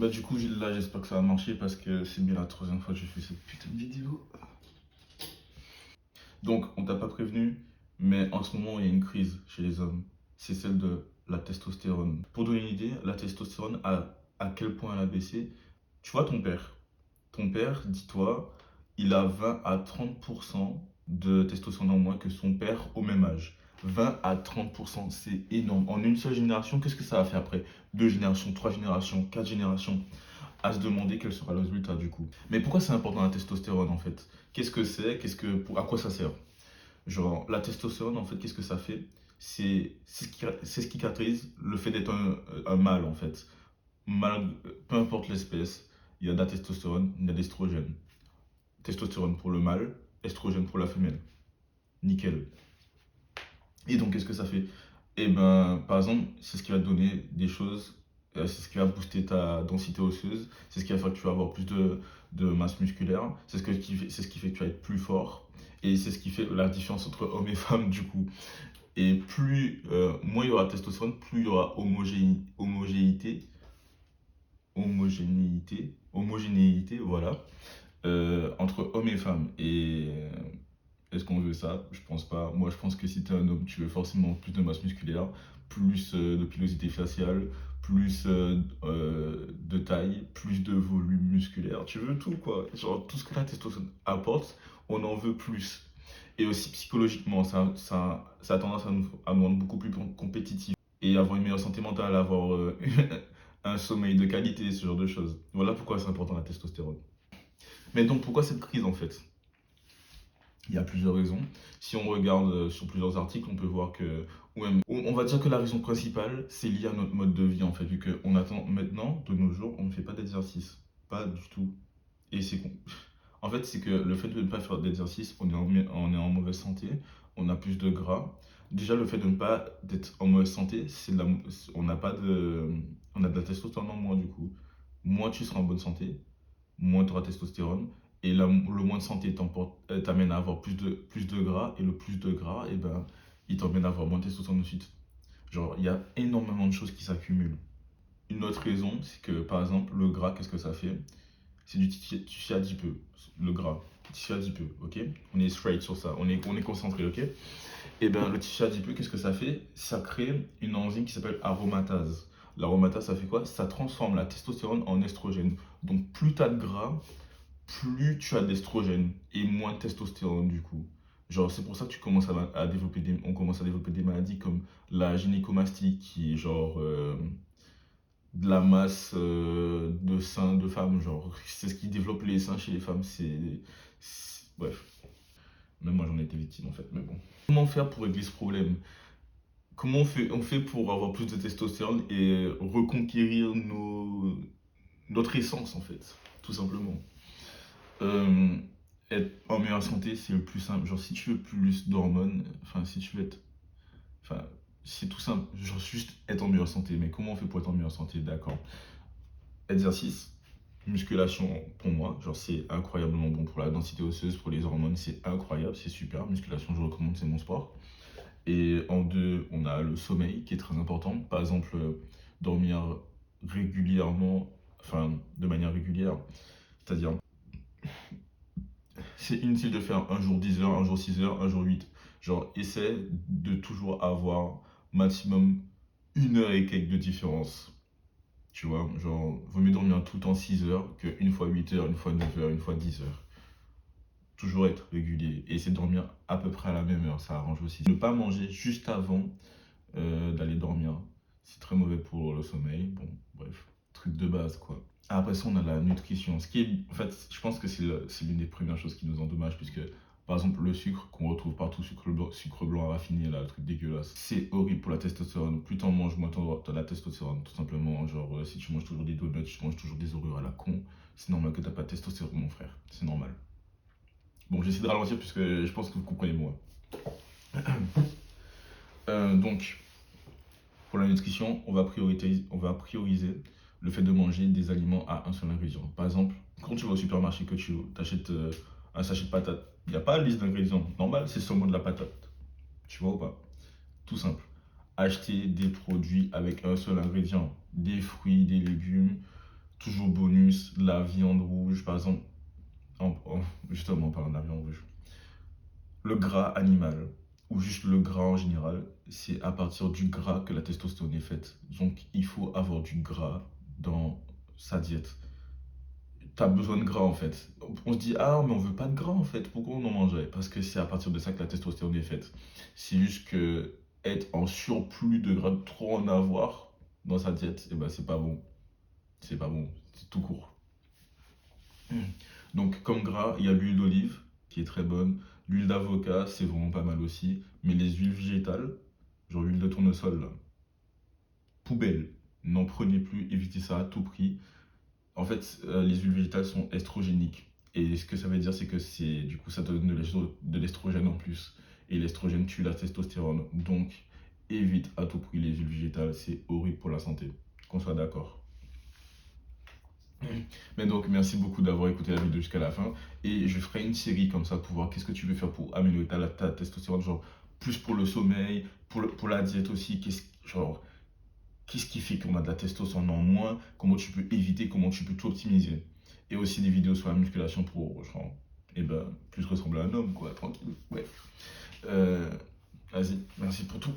Bah du coup là j'espère que ça va marcher parce que c'est bien la troisième fois que je fais cette putain de vidéo. Donc on t'a pas prévenu, mais en ce moment il y a une crise chez les hommes. C'est celle de la testostérone. Pour donner une idée, la testostérone à quel point elle a baissé. Tu vois ton père. Ton père, dis-toi, il a 20 à 30% de testostérone en moins que son père au même âge. 20 à 30%, c'est énorme. En une seule génération, qu'est-ce que ça va faire après? Deux générations, trois générations, quatre générations, à se demander quel sera le résultat du coup. Mais pourquoi c'est important la testostérone en fait? Qu'est-ce que c'est? À quoi ça sert? Genre, la testostérone en fait, qu'est-ce que ça fait? C'est ce qui caractérise le fait d'être un mâle en fait. Peu importe l'espèce, il y a de la testostérone, il y a de l'estrogène. Testostérone pour le mâle, estrogène pour la femelle. Nickel. Et donc, qu'est-ce que ça fait? Eh ben, par exemple, c'est ce qui va te donner des choses, c'est ce qui va booster ta densité osseuse, c'est ce qui va faire que tu vas avoir plus de masse musculaire, c'est ce qui fait que tu vas être plus fort, et c'est ce qui fait la différence entre hommes et femmes du coup. Et moins il y aura de testostérone, plus il y aura homogénéité, voilà, entre hommes et femmes. Est-ce qu'on veut ça? Je pense pas. Moi, je pense que si tu es un homme, tu veux forcément plus de masse musculaire, plus de pilosité faciale, plus de taille, plus de volume musculaire. Tu veux tout, quoi. Genre, tout ce que la testostérone apporte, on en veut plus. Et aussi psychologiquement, ça a tendance à nous rendre beaucoup plus compétitifs et avoir une meilleure santé mentale, avoir un sommeil de qualité, ce genre de choses. Voilà pourquoi c'est important la testostérone. Mais donc, pourquoi cette crise en fait? Il y a plusieurs raisons. Si on regarde sur plusieurs articles, on peut voir que, ou même, on va dire que la raison principale, c'est lié à notre mode de vie, en fait, vu qu'on attend maintenant, de nos jours, on ne fait pas d'exercice. Pas du tout. Et c'est con. En fait, c'est que le fait de ne pas faire d'exercice, on est en mauvaise santé, on a plus de gras. Déjà, le fait de ne pas être en mauvaise santé, on n'a pas de, on a de la testostérone en moins, du coup. Moins tu seras en bonne santé, moins tu auras de testostérone. Et le moins de santé t'amène à avoir plus de gras. Et le plus de gras, eh ben, il t'emmène à avoir moins de testostérone ensuite. Genre, il y a énormément de choses qui s'accumulent. Une autre raison, c'est que par exemple, le gras, qu'est-ce que ça fait? C'est du tissu adipeux, le gras. Tissu adipeux, ok? On est straight sur ça, on est concentré, ok? Et bien, le tissu adipeux, qu'est-ce que ça fait? Ça crée une enzyme qui s'appelle aromatase. L'aromatase, ça fait quoi? Ça transforme la testostérone en estrogène. Donc, plus tu as de gras, plus tu as d'estrogène et moins de testostérone du coup. Genre, c'est pour ça que on commence à développer des maladies comme la gynécomastie, qui est genre de la masse de seins de femmes. Genre, c'est ce qui développe les seins chez les femmes. Bref, même moi j'en ai été victime en fait, mais bon. Comment faire pour régler ce problème? On fait pour avoir plus de testostérone et reconquérir notre essence en fait, tout simplement. Euh, Être en meilleure santé, c'est le plus simple. Genre, si tu veux plus d'hormones, enfin, si tu veux être. Enfin, c'est tout simple. Genre, juste être en meilleure santé. Mais comment on fait pour être en meilleure santé? D'accord. Exercice, musculation pour moi. Genre, c'est incroyablement bon pour la densité osseuse, pour les hormones. C'est incroyable, c'est super. Musculation, je recommande, c'est mon sport. Et en deux, on a le sommeil qui est très important. Par exemple, dormir régulièrement, enfin, de manière régulière. C'est-à-dire, c'est inutile de faire un jour 10 heures, un jour 6 heures, un jour 8. Genre, essaie de toujours avoir maximum une heure et quelques de différence. Tu vois, genre, vaut mieux dormir tout le temps 6 heures qu'une fois 8 heures, une fois 9 heures, une fois 10 heures. Toujours être régulier et essayer de dormir à peu près à la même heure, ça arrange aussi. Ne pas manger juste avant d'aller dormir, c'est très mauvais pour le sommeil. Bon, bref, truc de base quoi. Après ça, on a la nutrition. En fait, je pense que c'est l'une des premières choses qui nous endommage, puisque, par exemple, le sucre qu'on retrouve partout, sucre blanc raffiné, là, le truc dégueulasse, c'est horrible pour la testostérone. Plus t'en manges, moins t'as la testostérone, tout simplement. Genre, si tu manges toujours des donuts, tu manges toujours des Oreos à la con, c'est normal que t'as pas de testostérone, mon frère. C'est normal. Bon, j'essaie de ralentir, puisque je pense que vous comprenez moi. Donc, pour la nutrition, on va prioriser le fait de manger des aliments à un seul ingrédient. Par exemple, quand tu vas au supermarché que tu achètes un sachet de patates, il n'y a pas de liste d'ingrédients. Normal, c'est seulement de la patate. Tu vois ou pas? Tout simple. Acheter des produits avec un seul ingrédient. Des fruits, des légumes, toujours bonus, la viande rouge, par exemple, justement, en parlant de la viande rouge. Le gras animal, ou juste le gras en général, c'est à partir du gras que la testostérone est faite. Donc, il faut avoir du gras dans sa diète. Tu as besoin de gras en fait. On se dit, ah, mais on veut pas de gras en fait, pourquoi on en mangerait? Parce que c'est à partir de ça que la testostérone est faite. C'est juste que être en surplus de gras, trop en avoir dans sa diète, eh ben, c'est pas bon. C'est pas bon, c'est tout court. Donc, comme gras, il y a l'huile d'olive qui est très bonne. L'huile d'avocat, c'est vraiment pas mal aussi. Mais les huiles végétales, genre l'huile de tournesol, là, poubelle. N'en prenez plus, évitez ça à tout prix. En fait, les huiles végétales sont estrogéniques. Et ce que ça veut dire, c'est que du coup, ça te donne de l'estrogène en plus. Et l'estrogène tue la testostérone. Donc, évite à tout prix les huiles végétales. C'est horrible pour la santé. Qu'on soit d'accord. Mais donc, merci beaucoup d'avoir écouté la vidéo jusqu'à la fin. Et je ferai une série comme ça pour voir qu'est-ce que tu veux faire pour améliorer ta testostérone. Genre, plus pour le sommeil, pour la diète aussi. Qu'est-ce qui fait qu'on a de la testostérone en moins? Comment tu peux éviter? Comment tu peux tout optimiser? Et aussi des vidéos sur la musculation pour, genre, eh ben, plus ressembler à un homme, quoi, tranquille. Bref. Euh, Vas-y, merci pour tout.